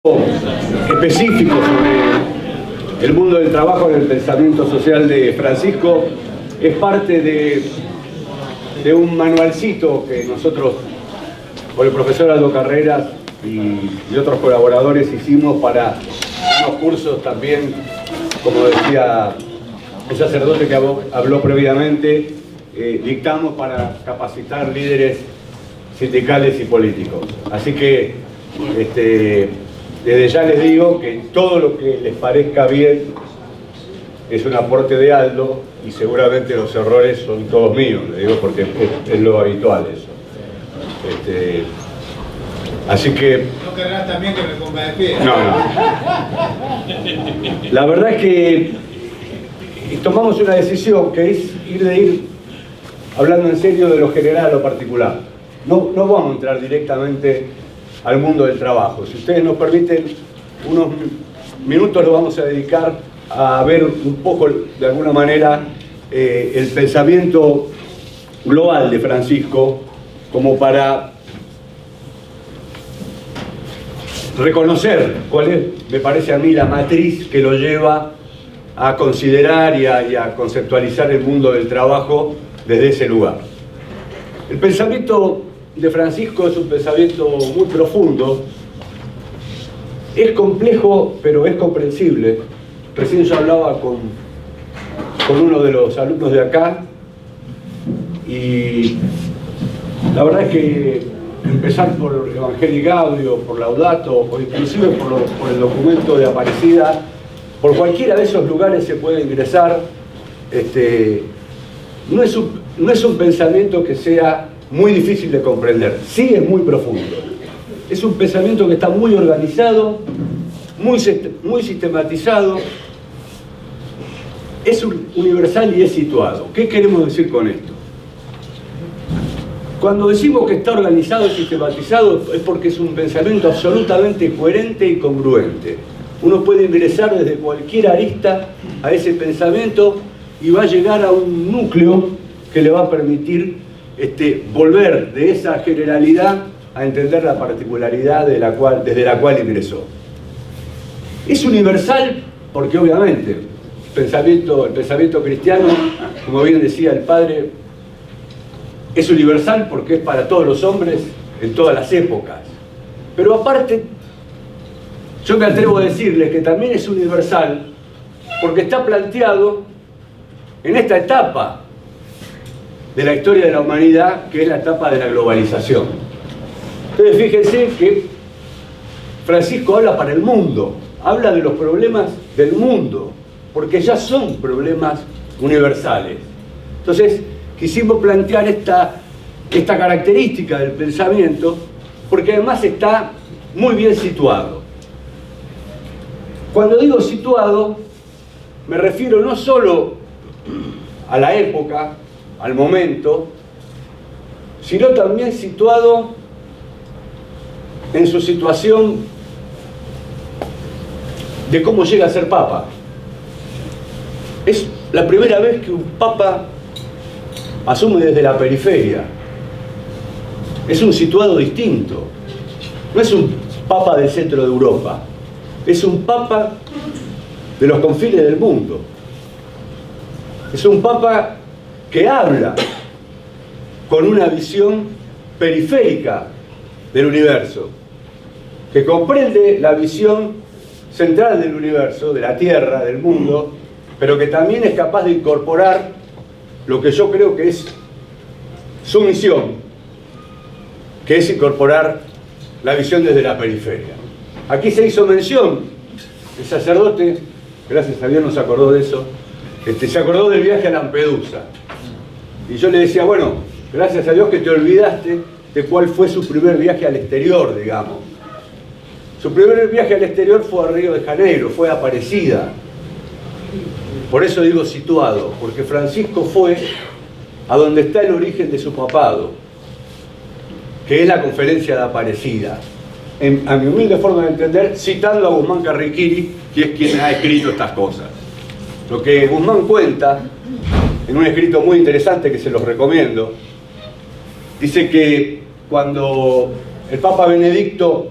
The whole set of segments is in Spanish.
específico sobre el mundo del trabajo en el pensamiento social de Francisco. Es parte de un manualcito que nosotros, con el profesor Aldo Carreras y otros colaboradores, hicimos para unos cursos también, como decía el sacerdote que habló previamente, dictamos para capacitar líderes sindicales y políticos. Así que desde ya les digo que todo lo que les parezca bien es un aporte de Aldo, y seguramente los errores son todos míos, les digo, porque es lo habitual eso. Así que... No querrás también que me ponga de pie. No. La verdad es que tomamos una decisión que es ir hablando en serio de lo general a lo particular. No vamos a entrar directamente al mundo del trabajo. Si ustedes nos permiten unos minutos, lo vamos a dedicar a ver un poco, de alguna manera, el pensamiento global de Francisco, como para reconocer cuál es, me parece a mí, la matriz que lo lleva a considerar y a conceptualizar el mundo del trabajo desde ese lugar. El pensamiento de Francisco es un pensamiento muy profundo, es complejo, pero es comprensible. Recién yo hablaba con uno de los alumnos de acá, y la verdad es que empezar por Evangelii Gaudium, por Laudato, o inclusive por el documento de Aparecida, por cualquiera de esos lugares se puede ingresar. No es un pensamiento que sea muy difícil de comprender, sí es muy profundo. Es un pensamiento que está muy organizado, muy sistematizado, es universal y es situado. ¿Qué queremos decir con esto? Cuando decimos que está organizado y sistematizado es porque es un pensamiento absolutamente coherente y congruente. Uno puede ingresar desde cualquier arista a ese pensamiento y va a llegar a un núcleo que le va a permitir volver de esa generalidad a entender la particularidad desde la cual ingresó. Es universal porque obviamente el pensamiento cristiano, como bien decía el padre, es universal porque es para todos los hombres en todas las épocas. Pero aparte, yo me atrevo a decirles que también es universal porque está planteado en esta etapa de la historia de la humanidad, que es la etapa de la globalización. Entonces fíjense que Francisco habla para el mundo, habla de los problemas del mundo, porque ya son problemas universales. Entonces quisimos plantear esta característica del pensamiento, porque además está muy bien situado. Cuando digo situado, me refiero no solo a la época, al momento, sino también situado en su situación de cómo llega a ser papa. Es la primera vez que un papa asume desde la periferia. Es un situado distinto. No es un papa del centro de Europa. Es un papa de los confines del mundo. Es un papa que habla con una visión periférica del universo, que comprende la visión central del universo, de la Tierra, del mundo, pero que también es capaz de incorporar lo que yo creo que es su misión, que es incorporar la visión desde la periferia. Aquí se hizo mención, el sacerdote, gracias a Dios nos acordó de eso, se acordó del viaje a Lampedusa. Y yo le decía, bueno, gracias a Dios que te olvidaste de cuál fue su primer viaje al exterior, digamos. Su primer viaje al exterior fue a Río de Janeiro, fue a Aparecida. Por eso digo situado, porque Francisco fue a donde está el origen de su papado, que es la conferencia de Aparecida. A mi humilde forma de entender, citando a Guzmán Carriquiri, que es quien ha escrito estas cosas. Lo que Guzmán cuenta, en un escrito muy interesante que se los recomiendo, dice que cuando el Papa Benedicto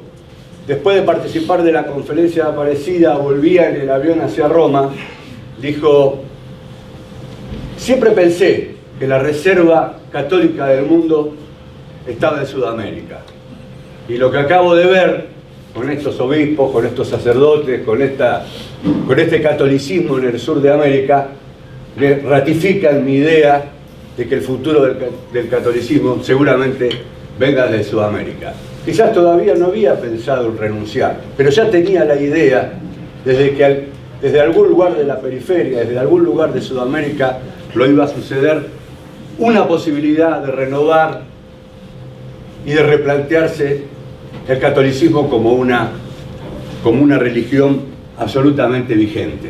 después de participar de la conferencia de Aparecida, volvía en el avión hacia Roma, dijo: siempre pensé que la reserva católica del mundo estaba en Sudamérica. Y lo que acabo de ver con estos obispos, con estos sacerdotes, con este catolicismo en el sur de América, me ratifican mi idea de que el futuro del catolicismo seguramente venga de Sudamérica. Quizás todavía no había pensado en renunciar, pero ya tenía la idea desde algún lugar de la periferia, desde algún lugar de Sudamérica, lo iba a suceder una posibilidad de renovar y de replantearse el catolicismo como una religión absolutamente vigente.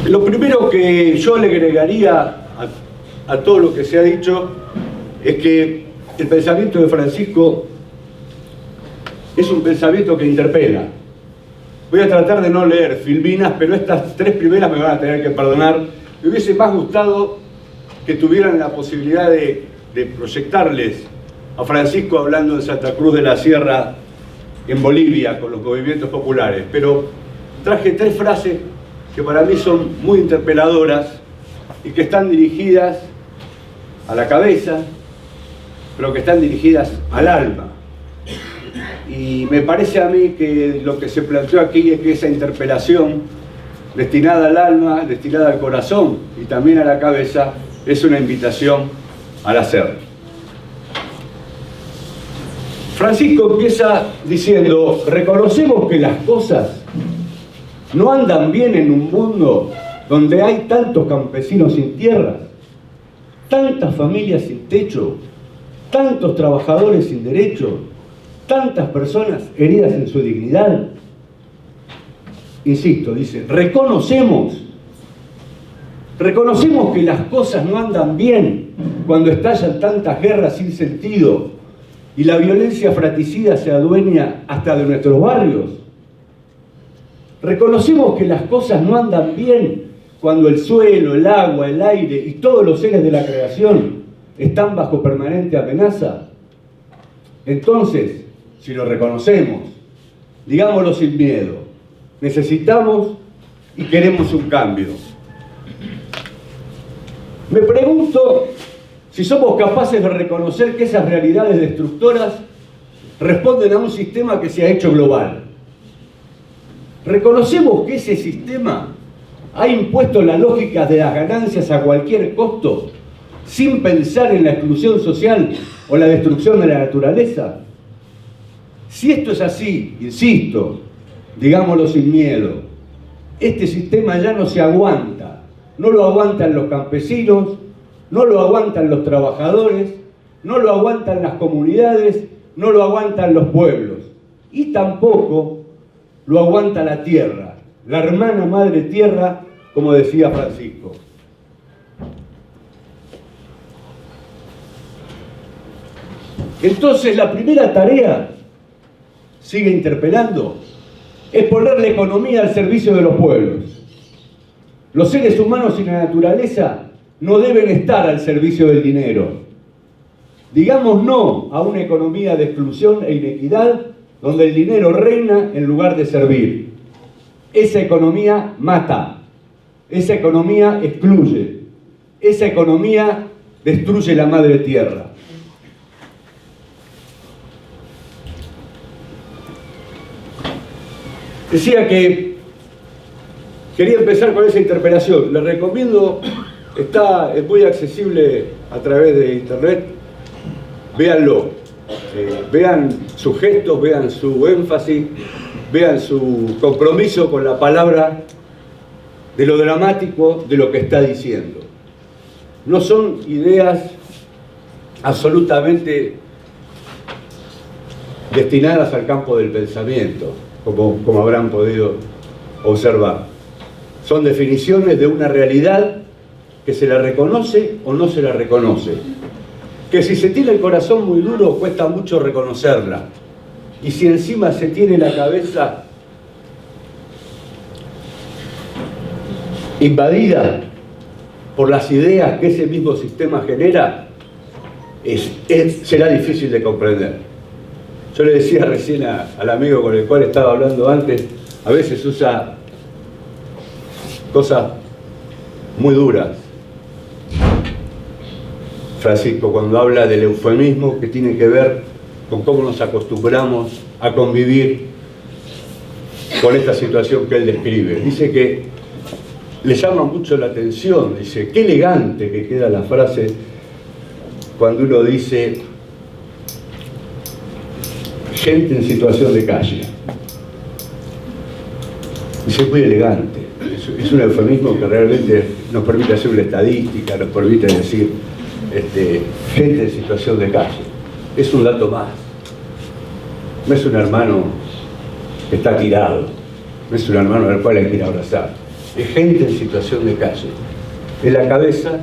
Lo primero que yo le agregaría a todo lo que se ha dicho es que el pensamiento de Francisco es un pensamiento que interpela. Voy a tratar de no leer filminas, pero estas 3 primeras me van a tener que perdonar. Me hubiese más gustado que tuvieran la posibilidad de proyectarles a Francisco hablando en Santa Cruz de la Sierra, en Bolivia, con los movimientos populares. Pero traje 3 frases que para mí son muy interpeladoras y que están dirigidas a la cabeza, pero que están dirigidas al alma. Y me parece a mí que lo que se planteó aquí es que esa interpelación destinada al alma, destinada al corazón y también a la cabeza, es una invitación al hacer. Francisco empieza diciendo: reconocemos que las cosas no andan bien en un mundo donde hay tantos campesinos sin tierras, tantas familias sin techo, tantos trabajadores sin derecho, tantas personas heridas en su dignidad. Insisto, dice, reconocemos que las cosas no andan bien cuando estallan tantas guerras sin sentido y la violencia fratricida se adueña hasta de nuestros barrios. Reconocemos que las cosas no andan bien cuando el suelo, el agua, el aire y todos los seres de la creación están bajo permanente amenaza. Entonces, si lo reconocemos, digámoslo sin miedo, necesitamos y queremos un cambio. Me pregunto si somos capaces de reconocer que esas realidades destructoras responden a un sistema que se ha hecho global. ¿Reconocemos que ese sistema ha impuesto la lógica de las ganancias a cualquier costo, sin pensar en la exclusión social o la destrucción de la naturaleza? Si esto es así, insisto, digámoslo sin miedo, este sistema ya no se aguanta. No lo aguantan los campesinos, no lo aguantan los trabajadores, no lo aguantan las comunidades, no lo aguantan los pueblos. Y tampoco lo aguanta la tierra, la hermana madre tierra, como decía Francisco. Entonces la primera tarea, sigue interpelando, es poner la economía al servicio de los pueblos. Los seres humanos y la naturaleza no deben estar al servicio del dinero. Digamos no a una economía de exclusión e inequidad donde el dinero reina en lugar de servir. Esa economía mata, esa economía excluye, esa economía destruye la madre tierra. Decía que quería empezar con esa interpelación. Les recomiendo, es muy accesible a través de internet, véanlo. Vean sus gestos, vean su énfasis, vean su compromiso con la palabra, de lo dramático de lo que está diciendo. No son ideas absolutamente destinadas al campo del pensamiento, como habrán podido observar. Son definiciones de una realidad que se la reconoce o no se la reconoce. Que si se tiene el corazón muy duro, cuesta mucho reconocerla. Y si encima se tiene la cabeza invadida por las ideas que ese mismo sistema genera, será difícil de comprender. Yo le decía recién al amigo con el cual estaba hablando antes, a veces usa cosas muy duras. Francisco, cuando habla del eufemismo que tiene que ver con cómo nos acostumbramos a convivir con esta situación que él describe. Dice que le llama mucho la atención, dice, qué elegante que queda la frase cuando uno dice gente en situación de calle. Dice, muy elegante. Es un eufemismo que realmente nos permite hacer una estadística, nos permite decir gente en situación de calle. Es un dato más. No es un hermano que está tirado, no es un hermano al cual hay que ir a abrazar. Es gente en situación de calle. Es la cabeza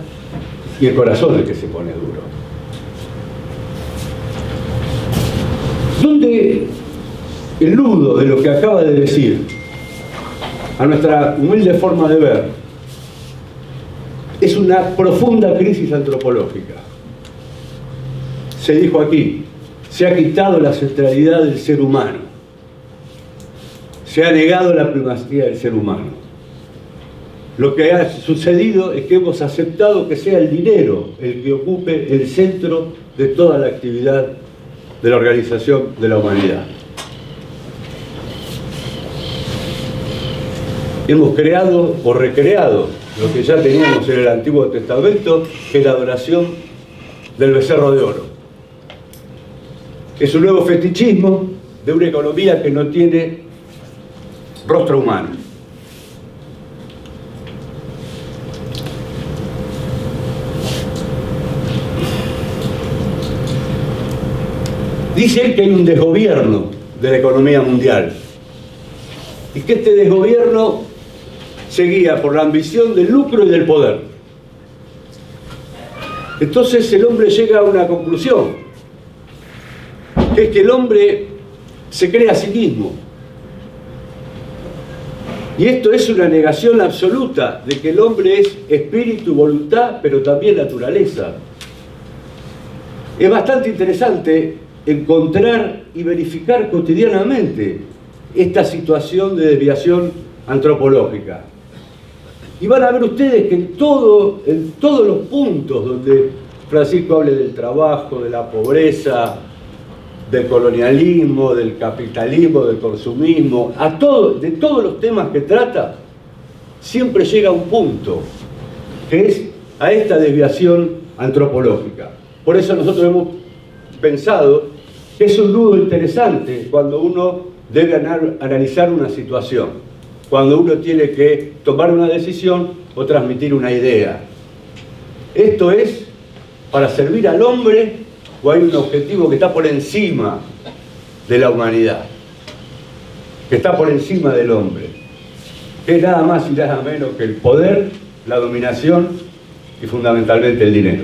y el corazón el que se pone duro. ¿Dónde el nudo de lo que acaba de decir, a nuestra humilde forma de ver, es una profunda crisis antropológica? Se dijo aquí, se ha quitado la centralidad del ser humano, se ha negado la primacía del ser humano. Lo que ha sucedido es que hemos aceptado que sea el dinero el que ocupe el centro de toda la actividad de la organización de la humanidad. Hemos creado o recreado lo que ya teníamos en el Antiguo Testamento, que es la adoración del becerro de oro. Es un nuevo fetichismo de una economía que no tiene rostro humano. Dice él que hay un desgobierno de la economía mundial y que este desgobierno se guía por la ambición del lucro y del poder. Entonces el hombre llega a una conclusión, que es que el hombre se crea a sí mismo. Y esto es una negación absoluta de que el hombre es espíritu, voluntad, pero también naturaleza. Es bastante interesante encontrar y verificar cotidianamente esta situación de desviación antropológica. Y van a ver ustedes que en todos los puntos donde Francisco hable del trabajo, de la pobreza, del colonialismo, del capitalismo, del consumismo, de todos los temas que trata, siempre llega a un punto, que es a esta desviación antropológica. Por eso nosotros hemos pensado que es un nudo interesante cuando uno debe analizar una situación, cuando uno tiene que tomar una decisión o transmitir una idea. ¿Esto es para servir al hombre o hay un objetivo que está por encima de la humanidad, que está por encima del hombre, que es nada más y nada menos que el poder, la dominación y fundamentalmente el dinero?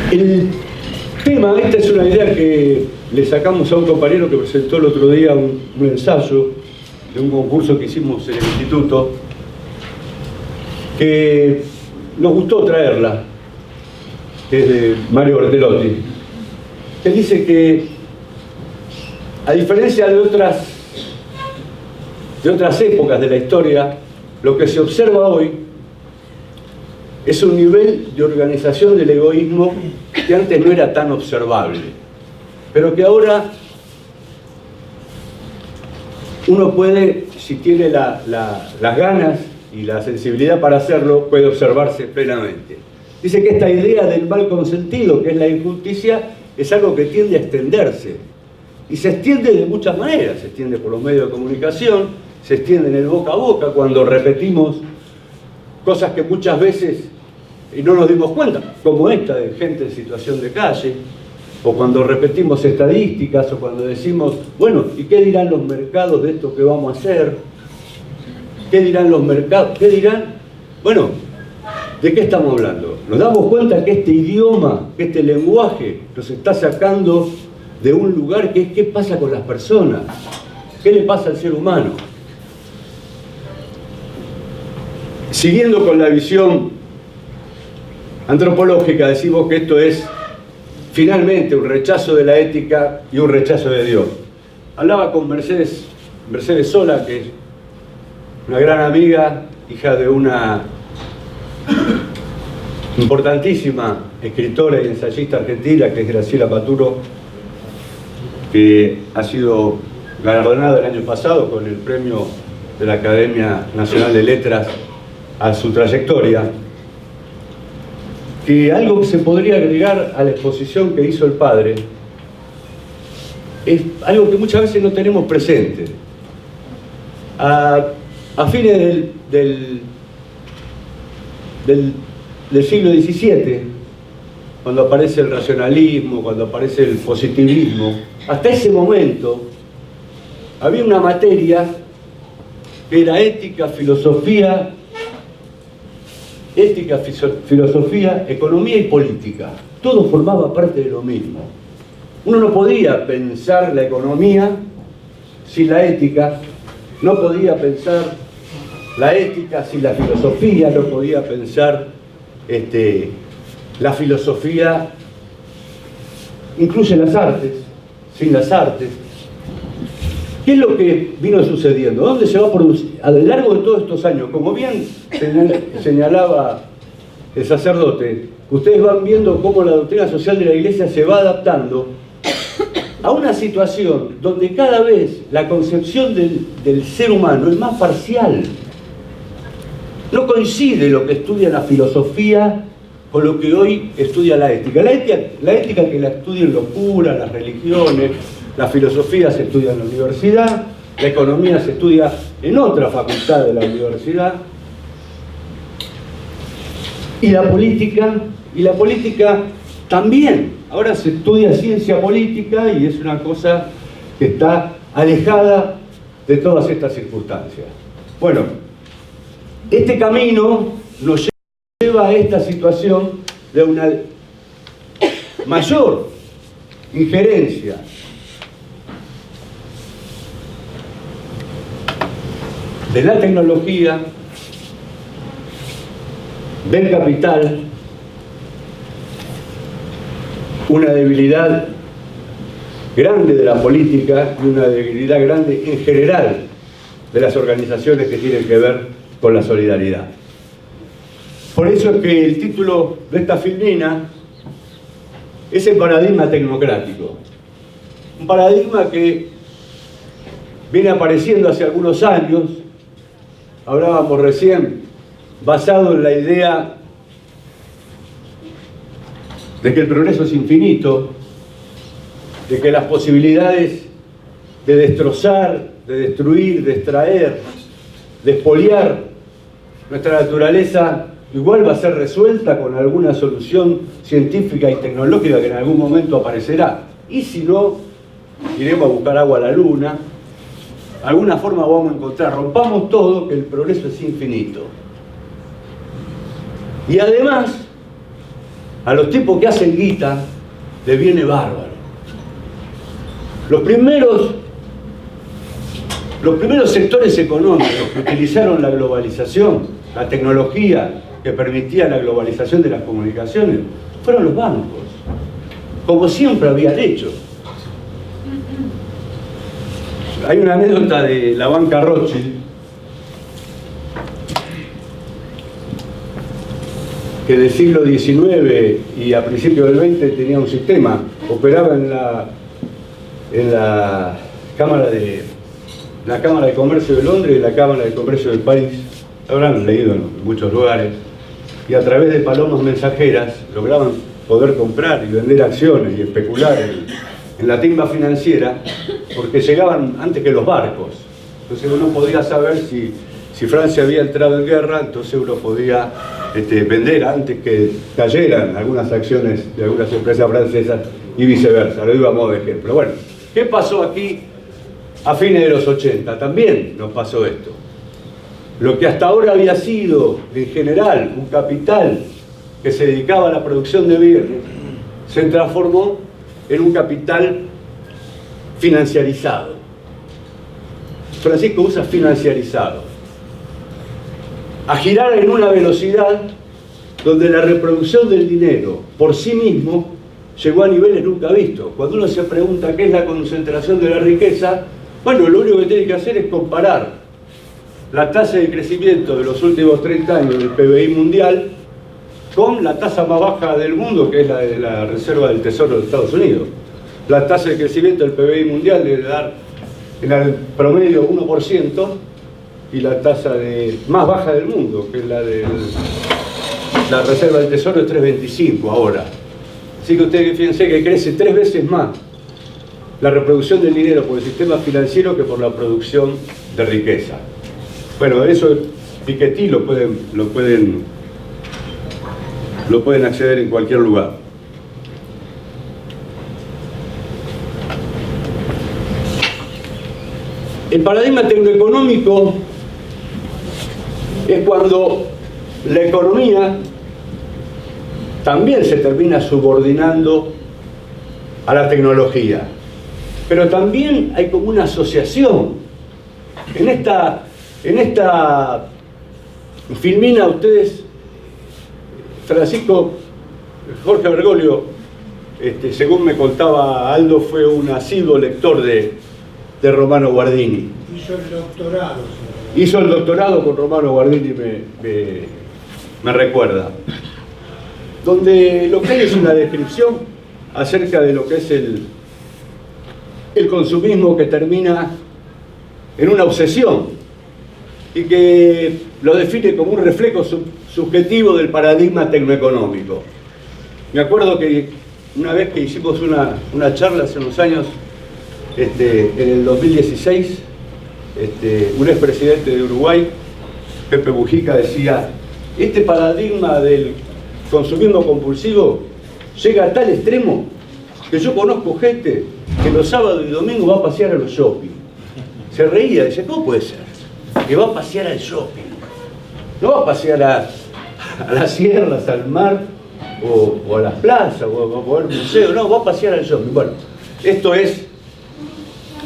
El tema, esta es una idea que le sacamos a un compañero que presentó el otro día un ensayo de un concurso que hicimos en el instituto, que nos gustó traerla, que es de Mario Bertelotti, que dice que, a diferencia de otras épocas de la historia, lo que se observa hoy es un nivel de organización del egoísmo que antes no era tan observable, pero que ahora uno puede, si tiene las ganas y la sensibilidad para hacerlo, puede observarse plenamente. Dice que esta idea del mal consentido, que es la injusticia, es algo que tiende a extenderse. Y se extiende de muchas maneras. Se extiende por los medios de comunicación, se extiende en el boca a boca, cuando repetimos cosas que muchas veces y no nos dimos cuenta, como esta de gente en situación de calle, o cuando repetimos estadísticas, o cuando decimos, bueno, ¿y qué dirán los mercados de esto que vamos a hacer? ¿Qué dirán los mercados? ¿Qué dirán? Bueno, ¿de qué estamos hablando? Nos damos cuenta que este idioma, que este lenguaje nos está sacando de un lugar que es qué pasa con las personas, qué le pasa al ser humano. Siguiendo con la visión antropológica decimos que esto es finalmente un rechazo de la ética y un rechazo de Dios. Hablaba con Mercedes Sola, que es una gran amiga, hija de una importantísima escritora y ensayista argentina, que es Graciela Paturo, que ha sido galardonada el año pasado con el premio de la Academia Nacional de Letras a su trayectoria, que algo que se podría agregar a la exposición que hizo el padre es algo que muchas veces no tenemos presente. A fines del siglo XVII, cuando aparece el racionalismo, cuando aparece el positivismo, hasta ese momento había una materia que era ética, filosofía, economía y política. Todo formaba parte de lo mismo. Uno no podía pensar la economía sin la ética, no podía pensar la ética sin la filosofía, no podía pensar la filosofía, incluye las artes, sin las artes. ¿Qué es lo que vino sucediendo? ¿Dónde se va a producir? A lo largo de todos estos años, como bien señalaba el sacerdote, ustedes van viendo cómo la doctrina social de la Iglesia se va adaptando a una situación donde cada vez la concepción del ser humano es más parcial. No coincide lo que estudia la filosofía con lo que hoy estudia la ética. La ética que la estudian los curas, las religiones, la filosofía se estudia en la universidad, la economía se estudia en otra facultad de la universidad, y la política también. Ahora se estudia ciencia política y es una cosa que está alejada de todas estas circunstancias. Bueno, este camino nos lleva a esta situación de una mayor injerencia de la tecnología, del capital, una debilidad grande de la política y una debilidad grande en general de las organizaciones que tienen que ver con la solidaridad. Por eso es que el título de esta filmina es el paradigma tecnocrático. Un paradigma que viene apareciendo hace algunos años, hablábamos recién, basado en la idea de que el progreso es infinito, de que las posibilidades de destrozar, de destruir, de extraer, de expoliar nuestra naturaleza igual va a ser resuelta con alguna solución científica y tecnológica que en algún momento aparecerá. Y si no, iremos a buscar agua a la luna, alguna forma vamos a encontrar. Rompamos todo, que el progreso es infinito. Y además, a los tipos que hacen guita les viene bárbaro. Los primeros sectores económicos que utilizaron la globalización, la tecnología que permitía la globalización de las comunicaciones, fueron los bancos, como siempre habían hecho. Hay una anécdota de la banca Rothschild, que del siglo XIX y a principios del XX tenía un sistema, operaba en la Cámara de Comercio de Londres y la Cámara de Comercio de París, habrán leído en muchos lugares, y a través de palomas mensajeras lograban poder comprar y vender acciones y especular en la timba financiera, porque llegaban antes que los barcos. Entonces uno podía saber si Francia había entrado en guerra, entonces uno podía vender antes que cayeran algunas acciones de algunas empresas francesas y viceversa. Lo digo a modo de ejemplo. Bueno, ¿qué pasó aquí a fines de los 80? También nos pasó esto. Lo que hasta ahora había sido, en general, un capital que se dedicaba a la producción de bienes, se transformó en un capital financiarizado. Francisco usa financiarizado. A girar en una velocidad donde la reproducción del dinero por sí mismo llegó a niveles nunca vistos. Cuando uno se pregunta qué es la concentración de la riqueza, bueno, lo único que tiene que hacer es comparar la tasa de crecimiento de los últimos 30 años del PBI mundial con la tasa más baja del mundo, que es la de la Reserva del Tesoro de Estados Unidos. La tasa de crecimiento del PBI mundial debe dar en el promedio 1%, y la tasa más baja del mundo, que es la de la Reserva del Tesoro, es 3,25 ahora. Así que ustedes fíjense que crece 3 veces más la reproducción del dinero por el sistema financiero que por la producción de riqueza. Bueno, eso Piketty lo pueden acceder en cualquier lugar. El paradigma tecnoeconómico es cuando la economía también se termina subordinando a la tecnología, pero también hay como una asociación. En esta filmina ustedes, Jorge Bergoglio, según me contaba Aldo, fue un asiduo lector de Romano Guardini. Hizo el doctorado. Hizo el doctorado con Romano Guardini, me recuerda. Donde lo que hay es una descripción acerca de lo que es el consumismo, que termina en una obsesión y que lo define como un reflejo subjetivo del paradigma tecnoeconómico. Me acuerdo que una vez que hicimos una charla hace unos años, en el 2016, un expresidente de Uruguay, Pepe Mujica, decía: este paradigma del consumismo compulsivo llega a tal extremo que yo conozco gente que los sábados y domingos va a pasear a los shopping. Se reía, dice: ¿cómo puede ser? Que va a pasear al shopping. No va a pasear a las sierras, al mar, o a las plazas, o al museo. No, va a pasear al shopping. Bueno, esto es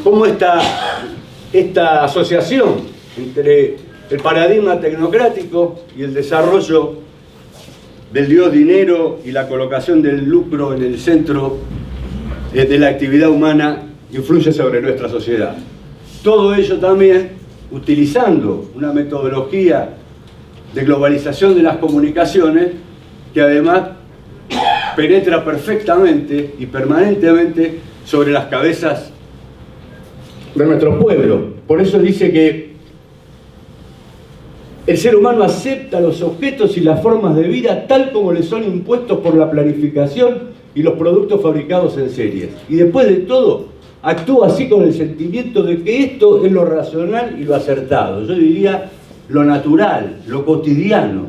como esta asociación entre el paradigma tecnocrático y el desarrollo del dios dinero y la colocación del lucro en el centro de la actividad humana influye sobre nuestra sociedad. Todo ello también utilizando una metodología de globalización de las comunicaciones que además penetra perfectamente y permanentemente sobre las cabezas de nuestro pueblo. Por eso dice que el ser humano acepta los objetos y las formas de vida tal como le son impuestos por la planificación y los productos fabricados en series. Y después de todo, actúa así con el sentimiento de que esto es lo racional y lo acertado. Yo diría lo natural, lo cotidiano.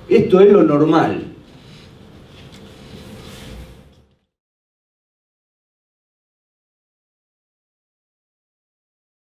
Esto es lo normal.